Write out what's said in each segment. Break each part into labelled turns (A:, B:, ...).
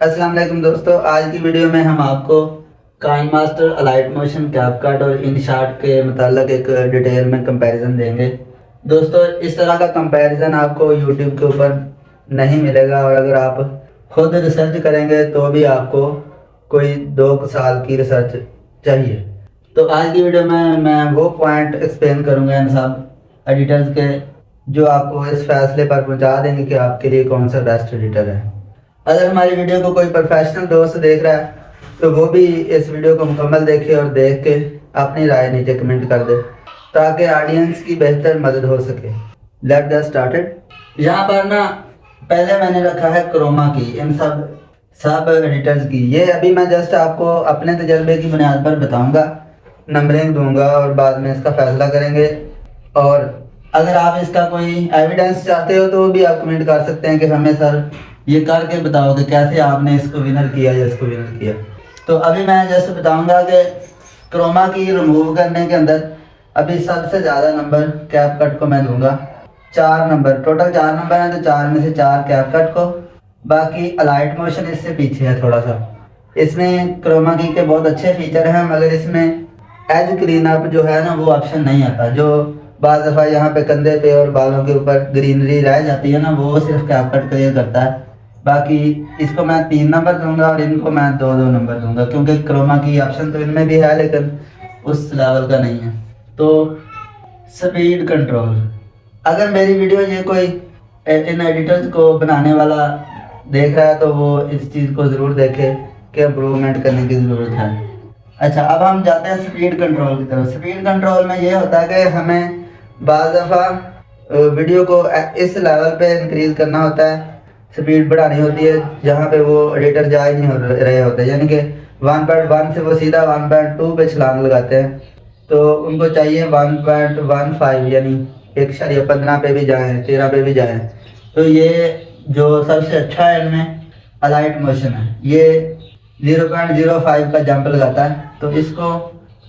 A: अस्सलाम वालेकुम दोस्तों, आज की वीडियो में हम आपको काइनमास्टर, अलाइट मोशन, कैपकट और इनशार्ट के मतलब एक डिटेल में कंपैरिजन देंगे। दोस्तों, इस तरह का कंपैरिजन आपको यूट्यूब के ऊपर नहीं मिलेगा और अगर आप खुद रिसर्च करेंगे तो भी आपको कोई 2 साल की रिसर्च चाहिए। तो आज की वीडियो में मैं वो पॉइंट एक्सप्लेन करूँगा इन सब एडिटर्स के जो आपको इस फैसले पर पहुँचा देंगे कि आपके लिए कौन सा बेस्ट एडिटर है। अगर हमारी वीडियो को कोई प्रोफेशनल दोस्त देख रहा है तो वो भी इस वीडियो को मुकम्मल देखे और देख के अपनी राय नीचे कमेंट कर दे ताकि ऑडियंस की बेहतर मदद हो सके। Let get started. यहाँ पर ना पहले मैंने रखा है क्रोमा की, इन सब एडिटर्स की। ये अभी मैं जस्ट आपको अपने तजर्बे की बुनियाद पर बताऊंगा, नंबरिंग दूंगा और बाद में इसका फैसला करेंगे। और अगर आप इसका कोई एविडेंस चाहते हो तो भी आप कमेंट कर सकते हैं कि हमें सर ये करके बताओ कि कैसे आपने इसको विनर किया या इसको विनर किया। तो अभी मैं जस्ट बताऊंगा कि क्रोमा की रिमूव करने के अंदर अभी सबसे ज़्यादा नंबर कैपकट को मैं दूंगा। 4 नंबर, टोटल 4 नंबर हैं तो 4 में से 4 कैपकट को, बाकी अलाइट मोशन इससे पीछे है थोड़ा सा। इसमें क्रोमा की के बहुत अच्छे फीचर हैं मगर इसमें एज क्लीन अप जो है ना वो ऑप्शन नहीं आता। जो बाज़ दफ़ा यहाँ पे कंधे पे और बालों के ऊपर ग्रीनरी रह जाती है ना, वो सिर्फ कैपकट क्लियर करता है। बाकी इसको मैं 3 नंबर दूंगा और इनको मैं 2-2 नंबर दूंगा क्योंकि क्रोमा की ऑप्शन तो इनमें भी है लेकिन उस लेवल का नहीं है। तो स्पीड कंट्रोल, अगर मेरी वीडियो ये कोई इन एडिटर्स को बनाने वाला देख रहा है तो वो इस चीज़ को ज़रूर देखे कि इम्प्रूवमेंट करने की ज़रूरत है। अच्छा, अब हम जाते हैं स्पीड कंट्रोल की तरफ। स्पीड कंट्रोल में ये होता है कि हमें बाज़ दफ़ा वीडियो को इस लेवल पे इंक्रीज़ करना होता है, स्पीड बढ़ानी होती है जहाँ पे वो एडिटर जा ही नहीं हो रहे होते, यानी कि 1.1 से वो सीधा 1.2 पे छलांग लगाते हैं। तो उनको चाहिए 1.15 यानी 1.15 पे भी जाएं, 13 पे भी जाएं। तो ये जो सबसे अच्छा है इनमें अलाइट मोशन है, ये 0.05 का जंप लगाता है। तो इसको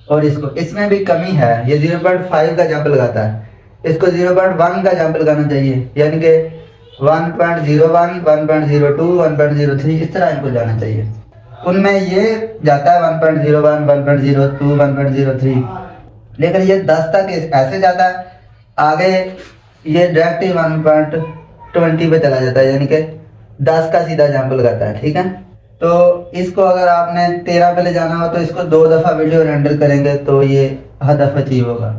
A: और इसको, इसमें भी कमी है, ये 0.5 का जंप लगाता है, इसको 0.1 का जंप लगाना चाहिए, यानी कि 1.01, 1.02, 1.03 इस तरह इनको जाना चाहिए। उनमें ये जाता है 1.01, 1.02, 1.03, लेकिन ये 10 तक ऐसे जाता है, आगे ये डायरेक्ट ही 1.20 पे चला जाता है, यानी कि 10 का सीधा जंप लगाता है। ठीक है, तो इसको अगर आपने 13 पे ले जाना हो तो इसको 2 दफ़ा वीडियो रेंडर करेंगे तो ये हदफ अचीव होगा।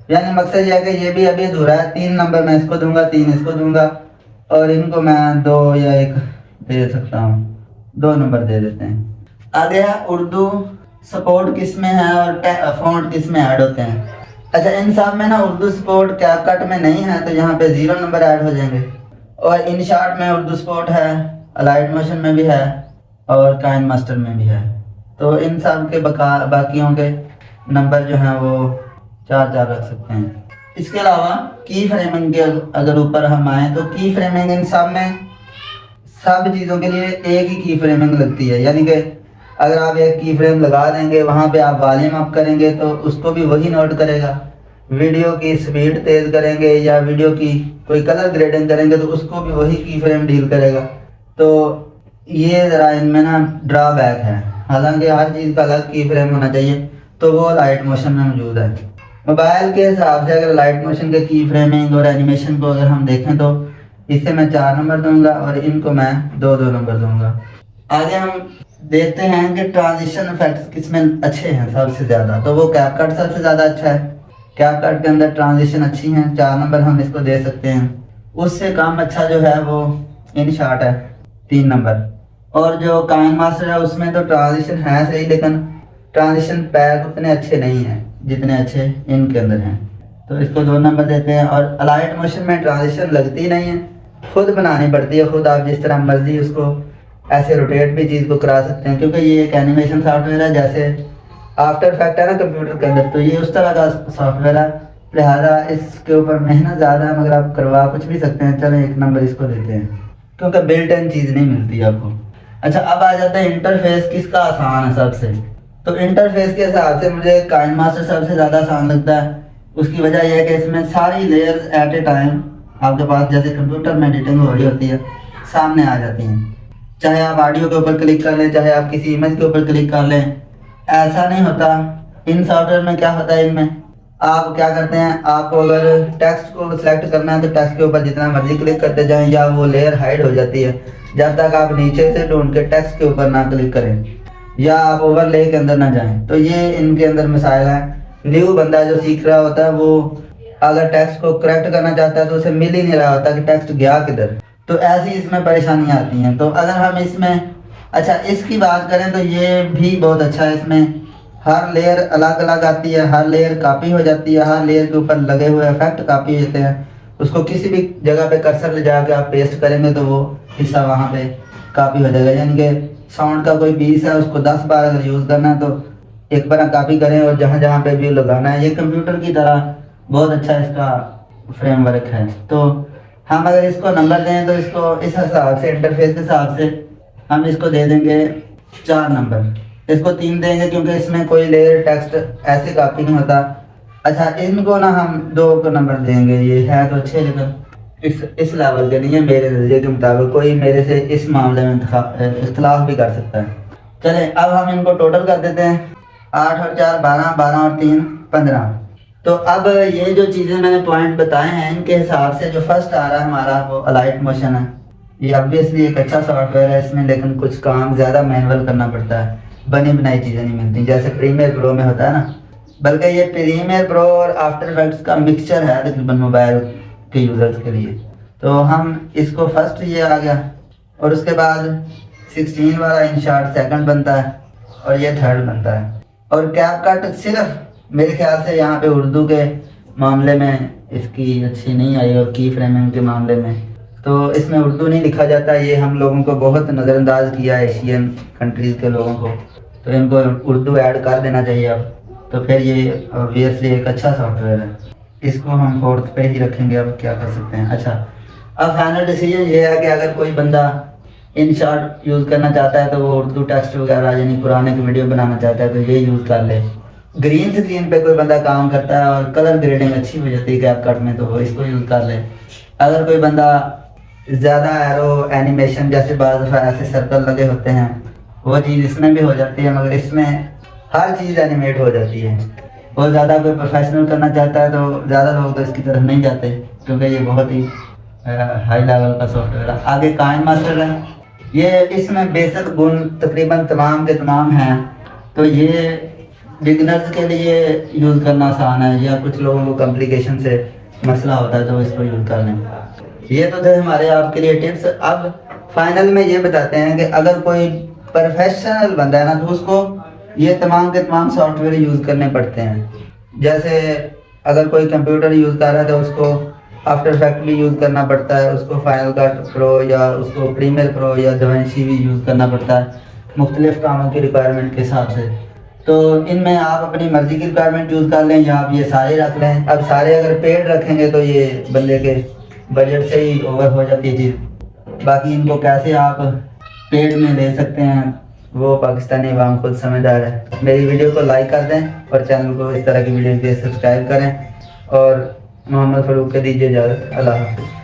A: यानी मकसद ये है कि ये भी अभी अधूरा है। 3 नंबर मैं इसको दूंगा, 3 इसको दूंगा और इनको मैं 2 या 1 दे सकता हूँ, 2 नंबर दे देते हैं। आगे है उर्दू सपोर्ट किस में है और फॉन्ट किस में ऐड होते हैं। अच्छा, इन सब में ना उर्दू सपोर्ट कैपकट में नहीं है तो यहाँ पे 0 नंबर ऐड हो जाएंगे। और इनशार्ट में उर्दू सपोर्ट है, अलाइट मोशन में भी है और काइनमास्टर में भी है। तो इन सब के बाकियों के नंबर जो हैं वो 4-4 रख सकते हैं। इसके अलावा की फ्रेमिंग के अगर ऊपर हम आए तो की फ्रेमिंग इन सब में सब चीज़ों के लिए एक ही की फ्रेमिंग लगती है, यानी कि अगर आप एक की फ्रेम लगा देंगे वहाँ पे आप वॉल्यूम अप करेंगे तो उसको भी वही नोट करेगा, वीडियो की स्पीड तेज़ करेंगे या वीडियो की कोई कलर ग्रेडिंग करेंगे तो उसको भी वही की फ्रेम डील करेगा। तो ये ज़रा इनमें ना ड्रॉबैक है, हालांकि हर चीज़ का अलग की फ्रेम होना चाहिए तो वो लाइट मोशन में मौजूद है। मोबाइल के हिसाब से अगर लाइट मोशन के की फ्रेमिंग और एनिमेशन को अगर हम देखें तो इसे मैं 4 नंबर दूंगा और इनको मैं 2-2 नंबर दूंगा। आगे हम देखते हैं कि ट्रांजिशन इफेक्ट्स किसमें अच्छे हैं सबसे ज़्यादा, तो वो कैपकट सबसे ज़्यादा अच्छा है। कैपकट के अंदर ट्रांजिशन अच्छी हैं, 4 नंबर हम इसको दे सकते हैं। उससे काम अच्छा जो है वो इनशार्ट है, 3 नंबर। और जो काइनमास्टर है उसमें तो ट्रांजिशन है सही लेकिन ट्रांजिशन पैक उतने अच्छे नहीं हैं जितने अच्छे इनके अंदर हैं, तो इसको 2 नंबर देते हैं। और अलाइट मोशन में ट्रांजिशन लगती नहीं है, खुद बनानी पड़ती है, खुद आप जिस तरह मर्जी उसको ऐसे रोटेट भी चीज़ को करा सकते हैं क्योंकि ये एक एनिमेशन सॉफ्टवेयर है, जैसे आफ्टर इफेक्ट है ना कंप्यूटर के अंदर, तो ये उस तरह का सॉफ्टवेयर है, लिहाजा इसके ऊपर मेहनत ज़्यादा है मगर आप करवा कुछ भी सकते हैं। चलें 1 नंबर इसको देते हैं क्योंकि बिल्ट इन चीज़ नहीं मिलती आपको। अच्छा, अब आ जाता है इंटरफेस किसका आसान है सबसे। तो इंटरफेस के हिसाब से मुझे काइनमास्टर सबसे ज़्यादा आसान लगता है। उसकी वजह यह है कि इसमें सारी लेयर्स एट ए टाइम आपके पास, जैसे कंप्यूटर में एडिटिंग हो रही होती है, सामने आ जाती हैं। चाहे आप ऑडियो के ऊपर क्लिक कर लें, चाहे आप किसी इमेज के ऊपर क्लिक कर लें, ऐसा नहीं होता। इन सॉफ्टवेयर में क्या होता है, इनमें आप क्या करते हैं, आपको अगर टेक्स्ट को सिलेक्ट करना है तो टेक्स्ट के ऊपर जितना मर्जी क्लिक करते जाएं, या वो लेयर हाइड हो जाती है जब तक आप नीचे से ढूंढ के टेक्स्ट के ऊपर ना क्लिक करें, या आप ओवरले के अंदर ना जाएं। तो ये इनके अंदर मिसाइल है। न्यू बंदा जो सीख रहा होता है, वो अगर टेक्स्ट को करेक्ट करना चाहता है तो उसे मिल ही नहीं रहा होता कि टेक्स्ट गया किधर। तो ऐसी इसमें परेशानियां आती हैं। तो अगर हम इसमें, अच्छा इसकी बात करें तो ये भी बहुत अच्छा है। इसमें हर लेयर अलग अलग आती है, हर लेयर कॉपी हो जाती है, हर लेयर के ऊपर लगे हुए इफेक्ट कॉपी हो जाते हैं। उसको किसी भी जगह पे कर्सर ले जाकर आप पेस्ट करेंगे तो वो हिस्सा वहाँ पे कॉपी हो जाएगा। यानी कि साउंड का कोई पीस है, उसको 10 बार अगर यूज़ करना है तो एक बार कॉपी करें और जहाँ जहाँ पे भी लगाना है। ये कंप्यूटर की तरह बहुत अच्छा इसका फ्रेमवर्क है। तो हम अगर इसको नंबर दें तो इसको इस हिसाब से, इंटरफेस के हिसाब से हम इसको दे देंगे 4 नंबर। इसको 3 देंगे क्योंकि इसमें कोई लेयर टेक्स्ट ऐसे कॉपी नहीं होता। अच्छा इनको ना हम 2 को नंबर देंगे। ये है तो अच्छे, लेकिन इस लेवल के नहीं है मेरे नज़रिए के मुताबिक। कोई मेरे से इस मामले में इख्तलाफ भी कर सकता है। चले अब हम इनको टोटल कर देते हैं। 8 और 4 12, 12 और 3 15। तो अब ये जो चीज़ें मैंने पॉइंट बताए हैं, इनके हिसाब से जो फर्स्ट आ रहा है हमारा वो अलाइट मोशन है। ये ऑब्वियसली एक अच्छा सॉफ्टवेयर है इसमें, लेकिन कुछ काम ज़्यादा मैनुअल करना पड़ता है, बनी बनाई चीज़ें नहीं मिलती जैसे प्रीमियर प्रो में होता है ना। बल्कि ये प्रीमियर प्रो और आफ्टर इफेक्ट्स का मिक्सचर है तकरीबन मोबाइल के यूज़र्स के लिए। तो हम इसको फर्स्ट ये आ गया, और उसके बाद 16 वाला InShot सेकंड बनता है, और ये थर्ड बनता है। और कैपकट सिर्फ मेरे ख्याल से यहाँ पे उर्दू के मामले में इसकी अच्छी नहीं आई, और की फ्रेमिंग के मामले में तो इसमें उर्दू नहीं लिखा जाता। ये हम लोगों को बहुत नज़रअंदाज किया है, एशियन कंट्रीज़ के लोगों को। तो इनको उर्दू ऐड कर देना चाहिए अब। तो फिर ये ऑब्वियसली एक अच्छा सॉफ्टवेयर है। इसको हम 4th पे ही रखेंगे। अब क्या कर सकते हैं। अच्छा अब फाइनल डिसीजन ये है कि अगर कोई बंदा InShot यूज़ करना चाहता है तो वो उर्दू टेक्स्ट वगैरह यानी पुराने की वीडियो बनाना चाहता है तो ये यूज़ कर ले। ग्रीन स्क्रीन पे कोई बंदा काम करता है और कलर ग्रेडिंग अच्छी हो जाती है कैपकट में तो वो इसको यूज़ कर ले। अगर कोई बंदा ज़्यादा एरो एनिमेशन जैसे बाज़ दफ़ा ऐसे सर्कल लगे होते हैं वो चीज़ इसमें भी हो जाती है, मगर इसमें हर चीज़ एनिमेट हो जाती है। और ज़्यादा कोई प्रोफेशनल करना चाहता है तो ज़्यादा लोग तो इसकी तरफ नहीं जाते क्योंकि ये बहुत ही हाई लेवल का सॉफ्टवेयर है। आगे काइन मास्टर है, ये इसमें बेसिक गुण तकरीबन तमाम के तमाम हैं। तो ये बिगनर्स के लिए यूज़ करना आसान है, या कुछ लोगों को कॉम्प्लिकेशन से मसला होता है तो इसको यूज़ कर लें। ये तो थे हमारे आपके लिए टिप्स। अब फाइनल में ये बताते हैं कि अगर कोई प्रोफेशनल बंदा है ना तो उसको ये तमाम के तमाम सॉफ्टवेयर यूज़ करने पड़ते हैं। जैसे अगर कोई कंप्यूटर यूज़ कर रहा है तो उसको आफ्टर इफेक्ट भी यूज़ करना पड़ता है, उसको फाइनल कट प्रो या उसको प्रीमियर प्रो या DaVinci भी यूज़ करना पड़ता है मुख्तलिफ कामों की रिक्वायरमेंट के हिसाब से। तो इनमें आप अपनी मर्ज़ी की रिक्वायरमेंट यूज़ कर लें या आप ये सारे रख लें। अब सारे अगर पेड रखेंगे तो ये बंदे के बजट से ही ओवर हो जाती है चीज़। बाकी इनको कैसे आप पेड में ले सकते हैं वो पाकिस्तानी अवाम खुद समझदार है। मेरी वीडियो को लाइक कर दें और चैनल को इस तरह की वीडियो के लिए सब्सक्राइब करें। और मोहम्मद फ़ारूक के दीजिए इजाज़त। अल्लाह हाफ़िज़।